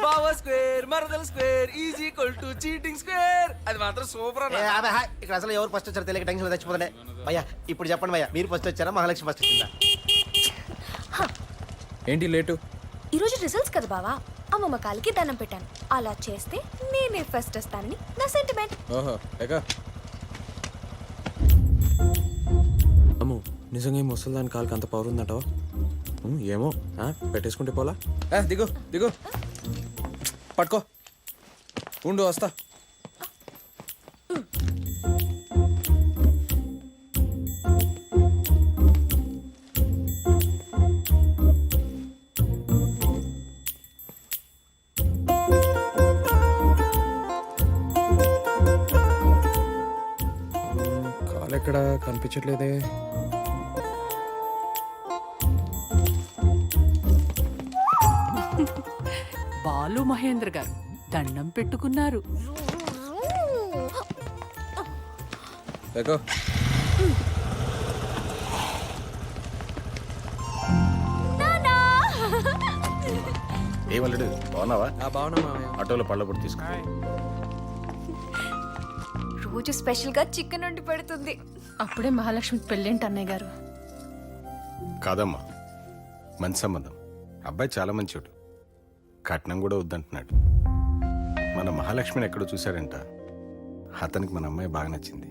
బావా స్క్వేర్ మరదల square is equal to cheating square. అది మాత్రం సూపర్ అన్న. ఇక్కడ అసలు ఎవరు ఫస్ట్ వచ్చారో తెలియక టెన్షన్ తెచ్చిపోతుండే. భయ్యా ఇప్పుడు చెప్పండి భయ్యా, మీరు ఫస్ట్ వచ్చారా మహాలక్ష్మి ఫస్ట్ వచ్చిందా? ఏంటి లేటు? ఈరోజు రిజల్ట్స్ కదా బావా, అమ్మమ్మ కాలికి దండం పెట్టాను. అలా చేస్తే నేనే ఫస్ట్ వస్తానని నా సెంటిమెంట్. ఓహో అమ్ము, నిజంగా ఈ ముసలిదాని కాలుకి అంత పవర్ ఉందంటావా? ఏమో పెట్టేసుకుంటే పోలా. దిగు దిగు, పట్టుకో, ఉండు వస్తా. కాలు ఎక్కడ కనిపించట్లేదే. బాలు మహేంద్ర గారు దండం పెట్టుకున్నారు. ఏమల్లుడు బాగున్నావా? బాగున్నా మామయ్య. ఆటోలో పళ్ళ కూడా తీసుకు. రోజు స్పెషల్ గా చికెన్ వండి పెడుతుంది. అప్పుడే మహాలక్ష్మికి పెళ్ళేంటి అన్నయ్య గారు? కాదమ్మా, మంచి సంబంధం. అబ్బాయి చాలా మంచోడు, కట్నం కూడా వద్దంటున్నాడు. మన మహాలక్ష్మిని ఎక్కడో చూశాడంట. అతనికి మన అమ్మాయి బాగా నచ్చింది.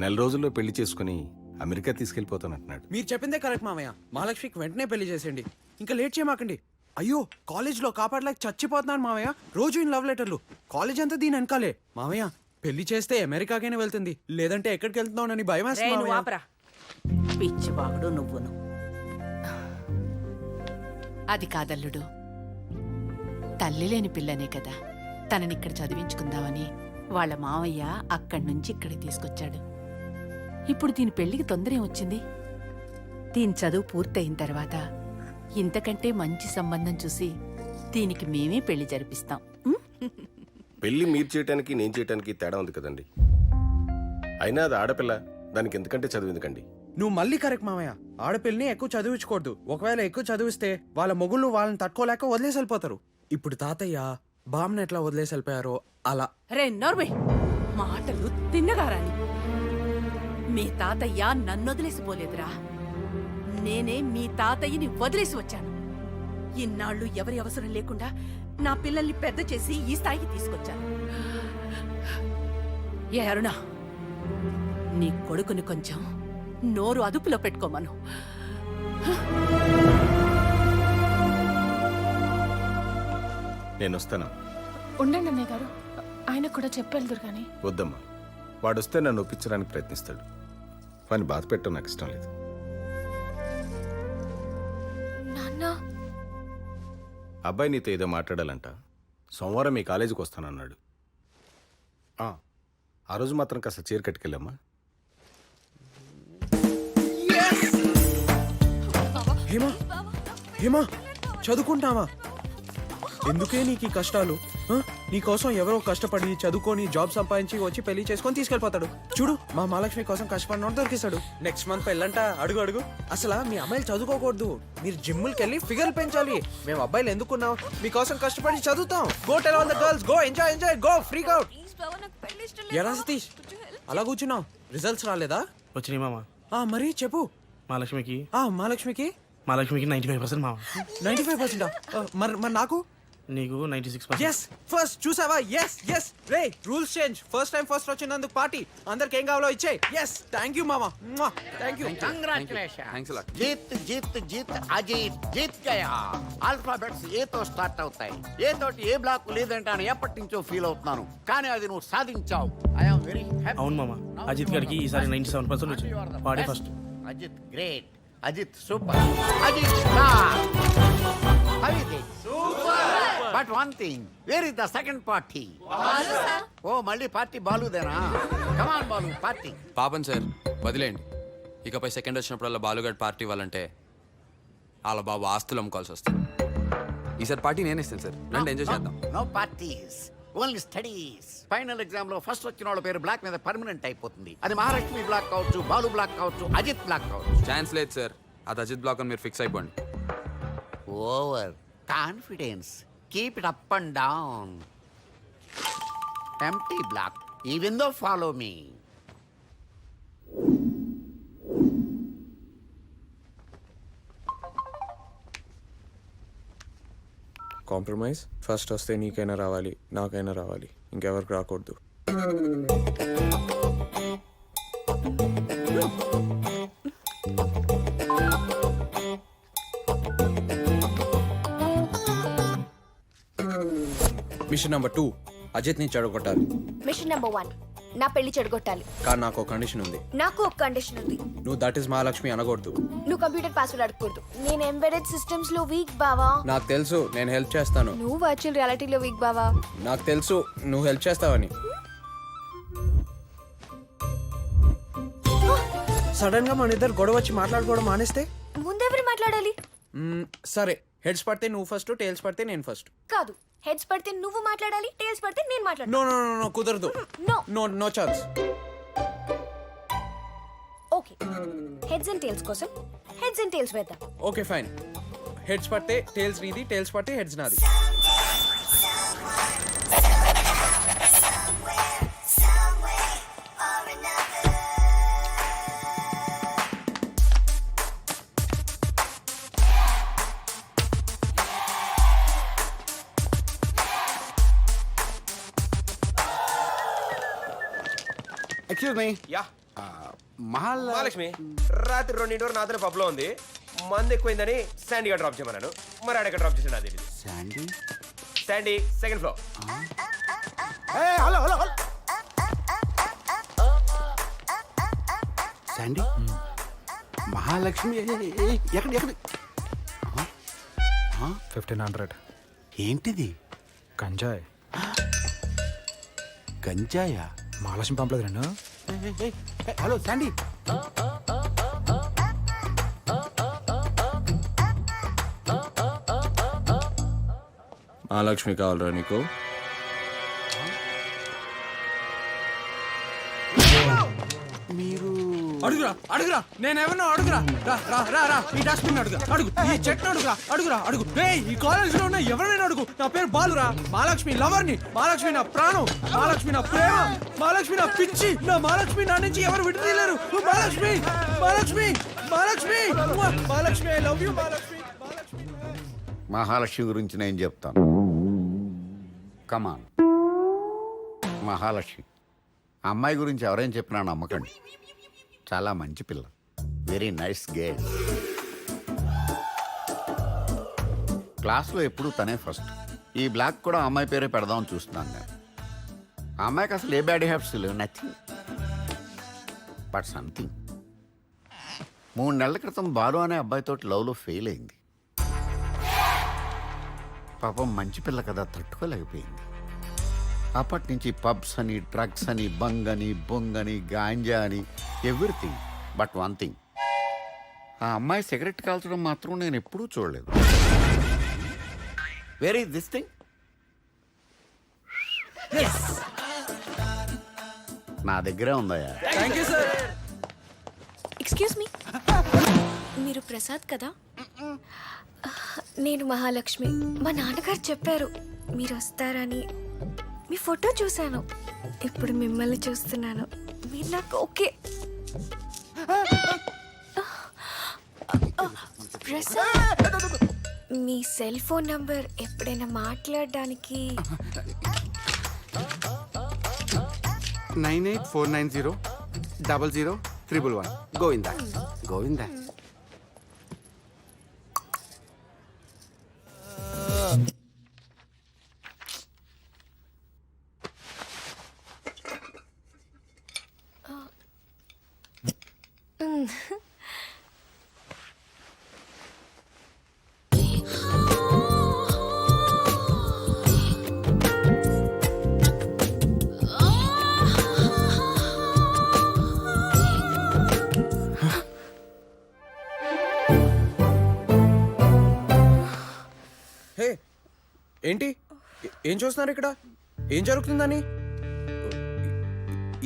నెల రోజుల్లో పెళ్లి చేసుకుని అమెరికా తీసుకెళ్లిపోతానంటున్నాడు. మీరు చెప్పిందే కరెక్ట్ మామయ్య. మహాలక్ష్మికి వెంటనే పెళ్లి చేసేయండి, ఇంకా లేట్ చేయమాకండి. అయ్యో, కాలేజ్లో కాపాడలేక చచ్చిపోతున్నాను మామయ్య. రోజు ఇన్ లవ్ లెటర్లు, కాలేజ్ అంతా దీని వెనకాలే. మామయ్య పెళ్లి చేస్తే అమెరికాకైనా వెళ్తుంది, లేదంటే ఎక్కడికి వెళ్తున్నావునని భయం వేస్తుంది. పిచ్చివాగుడు నువ్వును. అది కాదల్లుడు, తల్లి లేని పిల్లనే కదా, తనని ఇక్కడ చదివించుకుందామని వాళ్ళ మావయ్య అక్కడి నుంచి ఇక్కడికి తీసుకొచ్చాడు. ఇప్పుడు దీని పెళ్లికి తొందర ఏమొచ్చింది? దీని చదువు పూర్తయిన తర్వాత ఇంతకంటే మంచి సంబంధం చూసి దీనికి మేమే పెళ్లి జరిపిస్తాం. పెళ్లి మీరు చేయటానికి నేను చేయటానికి తేడా ఉంది కదండి. అయినా అది ఆడపిల్ల, దానికి ఎందుకంటే చదువు ఎందుకండి? నువ్వు మళ్ళీ కరెక్ట్ మామయ్య. ఆడపిల్లని ఎక్కువ చదివించకూడదు. ఒకవేళ ఎక్కువ చదివిస్తే వాళ్ళ మొగుళ్ళు వాళ్ళని తట్టుకోలేక వదిలేసి వెళ్ళిపోతారు. ఇప్పుడు తాతయ్య బామ్మని ఎట్లా వదిలేసి వెళ్ళిపోయారో అలా. రే నోర్మే, మాటలు తిన్నగారాని. మీ తాతయ్య నన్నొదిలేసిపోలేదురా, నేనే మీ తాతయ్యని వదిలేసి వచ్చాను. ఇన్నాళ్ళు ఎవరి అవసరం లేకుండా నా పిల్లల్ని పెద్ద చేసి ఈ స్థాయికి తీసుకొచ్చాను. ఏ అరుణ, నీ కొడుకుని కొంచెం నోరు అదుపులో పెట్టుకోమను. నేను వస్తాను. ఉండండి అన్నయ్య గారు, ఆయన కూడా చెప్పెళ్దురు కానీ. వద్దమ్మా, వాడొస్తే నన్ను ఒప్పించడానికి ప్రయత్నిస్తాడు. వాడిని బాధ పెట్టడం నాకు ఇష్టం లేదు. నాన్న, అబ్బాయి నీతో ఏదో మాట్లాడాలంట. సోమవారం మీ కాలేజీకి వస్తానన్నాడు. ఆ రోజు మాత్రం కాస్త చీర కట్టుకెళ్ళమ్మా. హేమా, హేమా, చదువుకుంటావా? ఎందుకే నీకు ఈ కష్టాలు? నీకోసం ఎవరో కష్టపడి చదువుకొని జాబ్ సంపాదించి వచ్చి పెళ్లి చేసుకొని తీసుకెళ్ళిపోతాడు. చూడు, మా మహాలక్ష్మి కోసం కష్టపడినోడు దొరికిస్తాడు. నెక్స్ట్ మంత్ పెళ్ళంట. అడుగు అడుగు. అసలు మీ అమ్మాయిలు చదువుకోకూడదు, మీరు జిమ్ములకి వెళ్ళి ఫిగర్లు పెంచాలి. మేము అబ్బాయిలు ఎందుకున్నాం? మీకోసం కష్టపడి చదువుతాం. Go tell all the girls, go enjoy enjoy, go freak out. ఎలా సతీష్ అలా కూర్చున్నావు? రిజల్ట్స్ రాలేదా? వచ్చినాయి మామ. మరి చెప్పు. మహాలక్ష్మికి మహాలక్ష్మికి 95% మామ. 95%. మరి నాకు? నీకు 96%. yes ఫస్ట్ చూసావా? yes రే, rules change. First time first వచ్చినందుకు పార్టీ. అందరికి ఏం కావాలో ఇచ్చే. yes థ్యాంక్ యూ మామా. Thank you. కంగ్రాచులేషన్. జీత్ జీత్ జీత్ అజిత్ జీత్ గయా. ఆల్ఫాబెట్స్ ఏ తో స్టార్ట్ అవుతాయి. ఏ తోటి ఏ బ్లాక్ లేదంటే అని ఎప్పటి నుంచో ఫీల్ అవుతున్నాను, కానీ అది నువ్వు సాధించావు. I am very happy. అవును మామ, అజిత్ గారికి ఈసారి 97% వచ్చింది. వాడే first. Ajit great, Ajit super, Ajit star. How is it? Super. But one thing, where is the second party? ఓ మళ్ళీ పార్టీ బాలుదేనా? Come on Balu, party. పాపం సార్, వదిలేండి. ఇకపై సెకండ్ వచ్చినప్పుడల్లా బాలుగాడ్ పార్టీ ఇవ్వాలంటే వాళ్ళ బాబు ఆస్తులు అమ్ముకోవాల్సి వస్తుంది. ఈసారి పార్టీ నేనే ఇస్తాను సార్, రండి ఎంజాయ్ చేద్దాం. No parties, only studies. Final exam లో ఫస్ట్ వచ్చిన వాళ్ళ పేరు బ్లాక్ మీద పర్మనెంట్ అయిపోతుంది. అది మహాలక్ష్మి బ్లాక్ కావచ్చు, బాలు బ్లాక్ కావచ్చు, అజిత్ బ్లాక్ కావచ్చు. ఛాన్స్ లేదు సార్, అది అజిత్ బ్లాక్ అని మీరు ఫిక్స్ అయిపోండి. Over confidence keep it up and down. Empty block. Even though follow me. Compromise. First వస్తే నీకైనా రావాలి, నాకైనా రావాలి, ఇంకెవరికి రాకూడదు. మిషన్ నెంబర్ 2, అజిత్ని చెడగొట్టాలి. మిషన్ నెంబర్ 1, నా పెళ్లి చెడగొట్టాలి. కానీ నాకు ఒక కండిషన్ ఉంది. నాకు ఒక కండిషన్ ఉంది. నువ్వు దట్ ఈస్ మహాలక్ష్మి అనకూడదు. నువ్వు కంప్యూటర్ పాస్వర్డ్ అడగకూడదు. నేను ఎంబెడెడ్ సిస్టమ్స్ లో వీక్ బావా. నాకు తెలుసు, నేను హెల్ప్ చేస్తాను. నువ్వు వర్చువల్ రియాలిటీలో వీక్ బావా. నాకు తెలుసు, నువ్వు హెల్ప్ చేస్తావని. సడన్ గా మన ఇద్దరు గొడవ వచ్చి మాట్లాడుకోవడం మానేస్తే ముందెవరు మాట్లాడాలి? సరే, హెడ్స్ పడితే నువ్వు ఫస్ట్, టైల్స్ పడితే నేను ఫస్ట్. కాదు, హెడ్స్ పడితే నువ్వు మాట్లాడాలి, టైల్స్ పడితే నేను మాట్లాడాలి. నో నో నో కుదరదు. No no no chance. Okay, heads and tails కోసం హెడ్స్ అండ్ టైల్స్ వేద్దాం. Okay fine. హెడ్స్ పడితే టైల్స్ నీది, టైల్స్ పడితే హెడ్స్ నాది. Excuse me. యా మహాలక్ష్మి రాత్రి 2 నాతో పబ్లో ఉంది. మంది ఎక్కువైందని శాండీగా డ్రాప్ చేయమన్నాను. మరి ఆడెక్కడ డ్రాప్ చేసి నాకు తెలియదు. Sandy Sandy second floor. Hello hello hello Sandy Mahalakshmi ఎక్కడ ఎక్కడ 1500 ఏంటిది? గంజాయి. గంజాయా? మహాలక్ష్మి పంపలేదు నేను. Hello Sandy. మహాలక్ష్మి కావాలరా నీకు? మీరు అడుగురా అడుగురా, నేనేమన్నా అడుగురా. రా రా రా రా, ఈ డస్ట్బిన్ అడుగు, అడుగు ఈ చెట్టు అడుగురా, అడుగురా అడుగు. ఈ కాలేజ్ లో ఉన్న ఎవరైనా అడుగు. నా పేరు బాలురా, మహాలక్ష్మి లవర్ని, మహాలక్ష్మి నా ప్రాణం, మహాలక్ష్మి నా ప్రేమ, మహాలక్ష్మి నా పిచ్చి, నా మహాలక్ష్మి నా నుంచి ఎవరు విడతీయలేరు. Mahalakshmi Mahalakshmi Mahalakshmi Mahalakshmi, I love you Mahalakshmi. Mahalakshmi గురించి నేను చెప్తాను. కమాన్. మహాలక్ష్మి అమ్మాయి గురించి ఎవరైనా చెప్పినా నమ్మకండి. చాలా మంచి పిల్ల, వెరీ నైస్ గర్ల్. క్లాస్లో ఎప్పుడూ తనే ఫస్ట్. ఈ బ్లాక్ కూడా అమ్మాయి పేరే పెడదామని చూస్తున్నాను నేను. ఆ అమ్మాయికి అసలు ఏ బ్యాడ్ హ్యాబిట్స్ లేవు, నథింగ్ బట్ సంథింగ్. 3 నెలల క్రితం బాలు అనే అబ్బాయితో లవ్లో ఫెయిల్ అయింది. పాపం మంచి పిల్ల కదా, తట్టుకోలేకపోయింది. అప్పటి నుంచి పబ్స్ అని, డ్రగ్స్ అని, బంగని, బొంగని, గాంజా అని, ఎవ్రీథింగ్ బట్ వన్ థింగ్. ఆ అమ్మాయి సిగరెట్ కాల్చడం మాత్రం నేను ఎప్పుడూ చూడలేదు. Where is this thing? నా దగ్గరే ఉందయ్యా. Thank you sir. Excuse me, మీరు ప్రసాద్ కదా? నేను మహాలక్ష్మి. మా నాన్నగారు చెప్పారు మీరు వస్తారని. మీ ఫోటో చూశాను, ఇప్పుడు మిమ్మల్ని చూస్తున్నాను. మీరు నాకు ఓకే. ప్రసాద్, మీ సెల్ ఫోన్ నంబర్ ఎప్పుడైనా మాట్లాడడానికి? 9849000111. గోవిందా గోవిందా. హే ఏంటి, ఏం చూస్తున్నారు ఇక్కడ? ఏం జరుగుతుందని?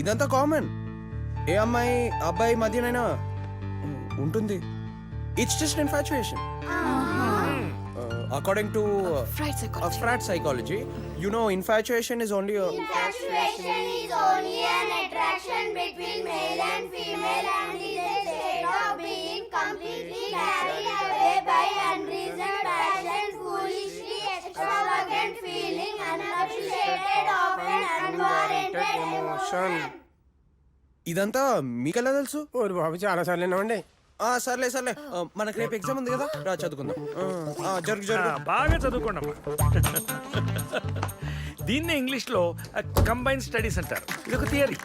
ఇదంతా కామన్. ఏ అమ్మాయి అబ్బాయి మధ్యనైనా ఉంటుంది. It's just infatuation. According to fried psychology. frat psychology, you know, infatuation is only a... Infatuation is only an attraction between male and female and is a state of being completely carried away by unreasoned passion, foolishly extravagant feeling, unappreciated, often unwarranted emotion. ఇదంతా మీకెలా తెలుసు? ఓరి బాబు చాలా సార్లు విన్నామండి. సర్లే సర్లే, మనకు రేపు ఎగ్జామ్ ఉంది కదా, రా చదువుకుందాం. జరుగు జరుగు. బాగా చదువుకోండి. దీన్నే ఇంగ్లీష్లో కంబైన్ స్టడీస్ అంటారు. ఇది ఒక థియరీ.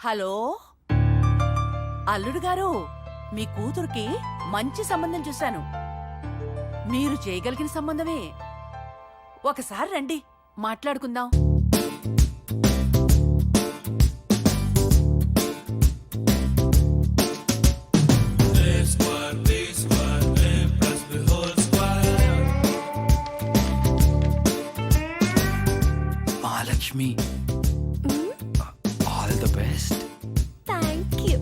హలో అల్లుడు గారు, మీ కూతురికి మంచి సంబంధం చూశాను. మీరు చేయగలిగిన సంబంధమే. ఒకసారి రండి, మాట్లాడుకుందాం. Mahalakshmi, all the best. Thank you.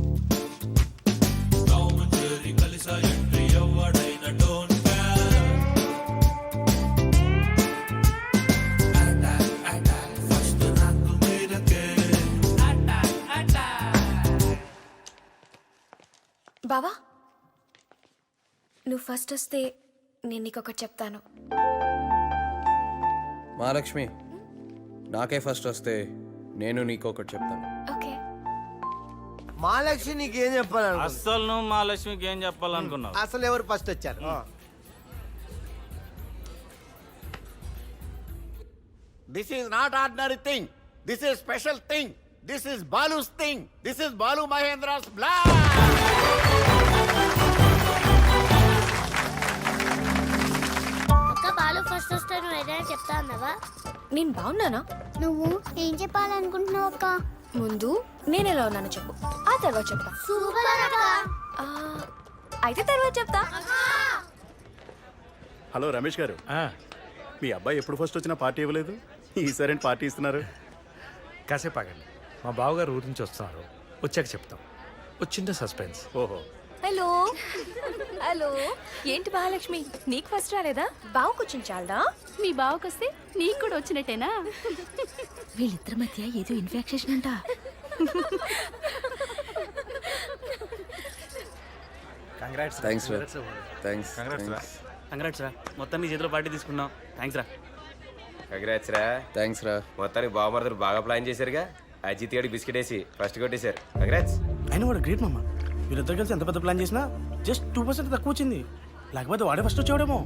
బావా, నువ్వు ఫస్ట్ వస్తే నేను నీకు ఒకటి చెప్తాను. మహాలక్ష్మి, నాకే ఫస్ట్ వస్తే నేను నీకు ఒకటి చెప్తాను. ఓకే. మహాలక్ష్మి నీకేం చెప్పాలను? అస్సలు నువ్వు మా లక్ష్మికి ఏం చెప్పాలనుకున్నావు? అసలు ఎవరు ఫస్ట్ వచ్చారు? This is not ordinary thing. This is special thing. This is Balu's thing. This is Balu Mahendra's blood. అక్క బాలు ఫస్ట్ వస్తే నువ్వు ఏదైనా చెప్తా అన్నావా? నేను బాగున్నానా? నువ్వు ఏం చెప్పాలనుకుంటున్నావు అక్క? ముందు నేను ఎలా ఉన్నానో చెప్పు, ఆ తర్వాత చెప్తా. సూపర్ అక్క. ఆ, అయితే తర్వాత చెప్తా. హలో రమేష్ గారు, మీ అబ్బాయి ఎప్పుడు ఫస్ట్ వచ్చినా పార్టీ ఇవ్వలేదు, ఈసారి పార్టీ ఇస్తున్నారు. కాసేపు ఆగండి, మా బావగారు ఊరి నుంచి వస్తున్నారు, వచ్చాక చెప్తాం. వచ్చిందా సస్పెన్స్. ఓహో, హలో హలో, ఏంటి మహాలక్ష్మి, నీకు ఫస్ట్ రాలేదా? బావుకు వచ్చింది చాలదా? మీ బావకొస్తే నీకు కూడా వచ్చినట్టేనా? వీళ్ళిద్దరి మధ్య ఏదో ఇన్ఫెక్షన్ అంట. థ్యాంక్స్ రా. థ్యాంక్స్. కంగ్రాట్స్ రా, మొత్తం నీ చేతిలో పార్టీ తీసుకున్నాం. థ్యాంక్స్ రా. కంగ్రాట్స్ రా. థ్యాంక్స్ రా. మొత్తానికి బావమరదలు బాగా ప్లాన్ చేశారుగా. అజిత్ గడి బిస్కెట్ వేసి ఫస్ట్ కొట్టేశారు. కంగ్రాట్స్. అయినా వాడు గ్రేట్ మామ. వీళ్ళిద్దరు కలిసి ఎంత పెద్ద ప్లాన్ చేసినా జస్ట్ 2% తక్కువ వచ్చింది. లేకపోతే వాడే ఫస్ట్ వచ్చేవాడేమో.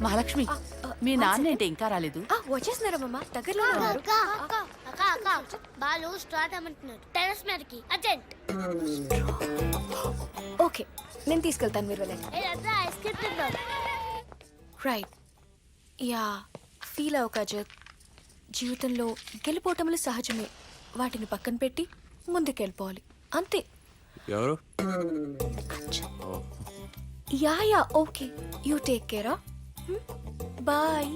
మహాలక్ష్మి, మీ నాన్న ఏంటి ఇంకా రాలేదు? వచ్చేస్తున్నారా మమ్మ? దగ్గరలో ఉన్నారు. అక్క అక్క అక్క అక్క బాలు స్టార్ట్ అమ్మంటున్నాడు టెర్రస్ మీదకి అర్జెంట్. ఓకే, నేను తీసుకెళ్తాను, మీరు వెళ్ళండి. ఏదంతా ఐస్ క్రీమ్ తిందాం. రైట్. యా, ఫీల్ అవ్వక అజిత్. జీవితంలో గెలిపోవటములు సహజమే. వాటిని పక్కన పెట్టి ముందుకెళ్ళిపోవాలి, అంతే. ఎవరు? Yeah yeah, okay. You take care. Bye.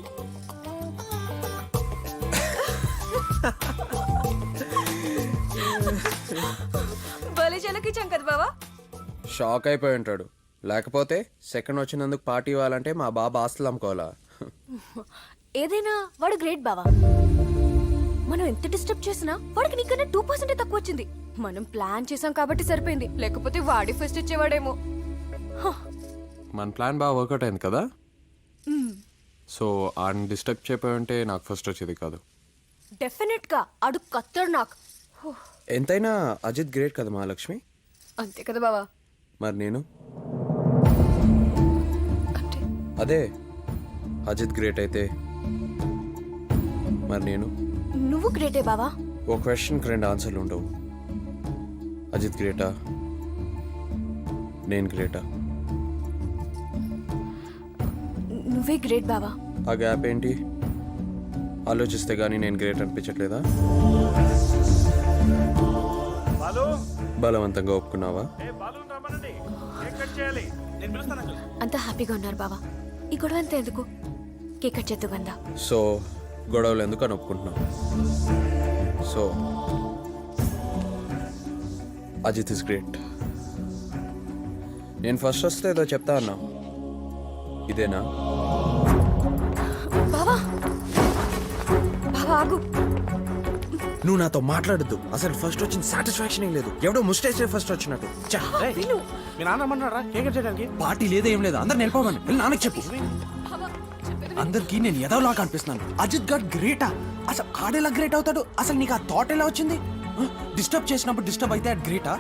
భలే జలకిచ్చాం కదా బావా. షాక్ అయిపోయి ఉంటాడు. లేకపోతే సెకండ్ వచ్చినందుకు పార్టీ ఇవ్వాలంటే మా బాబా ఆస్తులు అమ్ముకోవాలా? ఏదైనా వాడు గ్రేట్ బావా. మనం ఎంత డిస్టర్బ్ చేసినా వాడికి నీకన్నా 2% తక్కువ వచ్చింది. మనం ప్లాన్ చేసాం కాబట్టి సరిపోయింది, లేకపోతే వాడి ఫస్ట్ ఇచ్చేవాడేమో. మన ప్లాన్ బాగా వర్కౌట్ అయింది కదా. సో ఆడిని డిస్టర్బ్ చేయపోయి ఉంటే నాకు ఫస్ట్ వచ్చేది కాదు. డెఫినెట్ గా అడు కత్తడు నాకు. ఎంతైనా అజిత్ గ్రేట్ కదా మహాలక్ష్మి. అంతే కదా బావా. మరి నేను అంటే అదే అజిత్ గ్రేట్ అయితే మరి నేను నువ్వు గ్రేటే బావా. ఓ క్వశ్చన్కి 2 ఆన్సర్లు ఉండవు. అజిత్ గ్రేటా, నేను గ్రేటా? నువ్వే గ్రేట్ బావా. ఆ గ్యాప్ ఏంటి? ఆలోచిస్తే గానీ నేను గ్రేట్ అనిపించట్లేదా? బలవంతంగా ఒప్పుకున్నావా? అంతా హ్యాపీగా ఉన్నారు బావా. ఈ గొడవ అంతా ఎందుకు? కేక్ కట్ చేద్దు గందా. సో గొడవలు ఎందుకు అని ఒప్పుకుంటున్నావు? So Ajit is great. నేను ఫస్ట్ వస్తే ఏదో చెప్తా అన్నా, ఇదేనా? బావా బావా ఆగు. నువ్వు నాతో మాట్లాడద్దు. అసలు ఫస్ట్ వచ్చిన సాటిస్ఫాక్షన్ లేదు. ఎవడో ముస్టేసే ఫస్ట్ వచ్చినట్టు. ఛ! మీ నాన్న రమ్మన్నారా కేక్ కట్ చేయడానికి? పార్టీ లేదా ఏం లేదు, అందరు నిలిపోమని వెళ్ళి నాన్నకి చెప్పు. అందరికి నేను ఎదవలా కనిపిస్తున్నాను. అజిత్ గడ్ గ్రేటా? అసలు ఆడేలా గ్రేట్ అవుతాడు? అసలు నీకు ఆ థాట్ ఎలా వచ్చింది? డిస్టర్బ్ చేసినప్పుడు డిస్టర్బ్ అయితే అది గ్రేటా?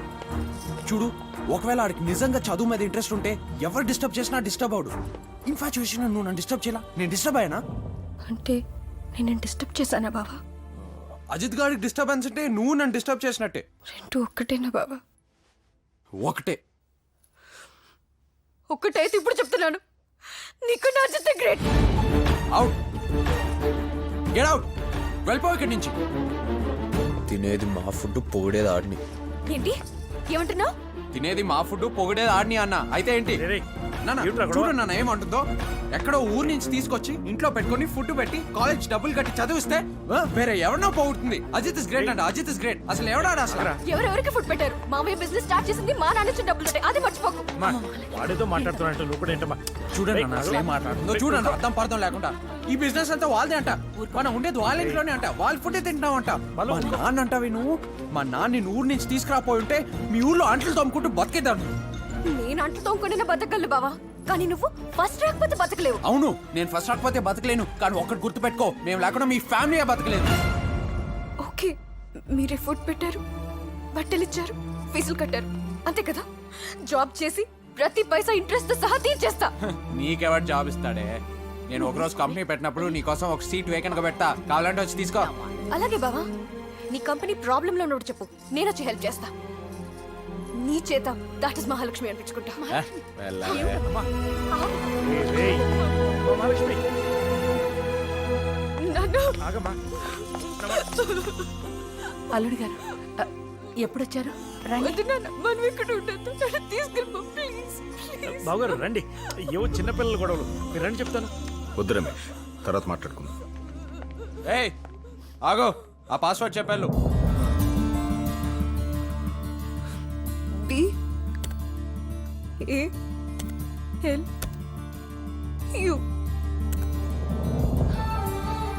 చూడు, ఒకవేళ ఆడికి నిజంగా చదువు మీద ఇంట్రెస్ట్ ఉంటే ఎవరు డిస్టర్బ్ చేసినా డిస్టర్బ్ అవడు. ఇన్ఫాచ్యుయేషన్ నువ్వు నన్ను డిస్టర్బ్ చేయాల, నేను డిస్టర్బ్ అయ్యానా? అంటే నేను డిస్టర్బ్ చేశానా బావా? అజిత్ గారికి డిస్టర్బెన్స్ అంటే నువ్వు నన్ను డిస్టర్బ్ చేసినట్టే. రెండు ఒక్కటేనా బావా? ఒకటే. ఒక్కటైతే ఇప్పుడు చెప్తున్నాను, నీకు నా Ajit great. Out, get out, వెళ్ళిపో ఇక్కడి నుంచి. తినేది మా ఫుడ్, పొగిడేది ఆడిని. ఏంటి ఏమంటున్నావు? తినేది మా ఫుడ్, పొగిడేది ఆడిని అన్న. అయితే ఏంటి నాన్న? చూడు నాన్న ఏమంటుందో. ఎక్కడో ఊరు నుంచి తీసుకొచ్చి ఇంట్లో పెట్టుకొని ఫుడ్ పెట్టి కాలేజ్ డబ్బులు కట్టి చదివిస్తే వేరే ఎవరినో పోగొడుతుంది. అజిత్ ఇస్ గ్రేట్ అంట, అజిత్ ఇస్ గ్రేట్. అసలు ఎవడాడు అసలు? ఎవరెవరికి ఫుడ్ పెట్టారు? మామయ్య బిజినెస్ స్టార్ట్ చేసింది మా నాన్న నుంచి డబ్బులు ఉంటాయి, అది మర్చిపోకు. వాడితో మాట్లాడుతున్నట్టు నువ్వు కూడా ఏంటమ్మా? చూడండి అన్న అసలు ఏం మాట్లాడుతుందో చూడండి, అర్థం పర్థం లేకుండా. ఈ బిజినెస్ అంతా వాళ్ళదే అంట, మనం ఉండేది వాళ్ళ ఇంట్లోనే అంట, వాళ్ళ ఫుడ్ తింటాం అంట. మా నాన్న అంటావి నువ్వు? మా నాన్న ఊరు నుంచి తీసుకురాపోయి ఉంటే మీ ఊర్లో అంట్లు తమ్ముకుంటూ బతికేదాన్ని. నేను అంట్లు తోముకునే బతకగలను బావా, కానీ నువ్వు ఫస్ట్ రాకపోతే బతకలేవు. అవును, నేను ఫస్ట్ రాకపోతే బతకలేను, కానీ ఒక్కటి గుర్తుపెట్టుకో, మేము లేకుండా మీ ఫ్యామిలీ బతకలేదు. ఓకే, మీరే ఫుడ్ పెట్టారు, బట్టలు ఇచ్చారు, ఫీజులు కట్టారు, అంతే కదా? జాబ్ చేసి ప్రతి పైసా ఇంట్రెస్ట్ తో సహా తీర్చేస్తా. నీకెవరు జాబ్ ఇస్తాడే? నేను ఒకరోజు కంపెనీ పెట్టినప్పుడు నీకోసం ఒక సీట్ వేకెంట్ గా పెడతా, కావాలంటే వచ్చి తీసుకో. అలాగే బావా, నీ కంపెనీ ప్రాబ్లం లో ఉన్నప్పుడు చెప్పు, నేను వచ్చి హెల్ప్ చేస్తా. నీ చేత దాట్ ఇస్ మహాలక్ష్మి అనిపించుకుంటా. అల్లుడు గారు ఎప్పుడొచ్చారు? బావగారు రండి. ఏవో చిన్నపిల్లల గొడవలు, మీరు రండి చెప్తాను. వద్దు రమేష్, తర్వాత మాట్లాడుకుందాం. ఏయ్ ఆగో, ఆ పాస్వర్డ్ చెప్పాను.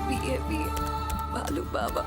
BALU బాలు బాబా.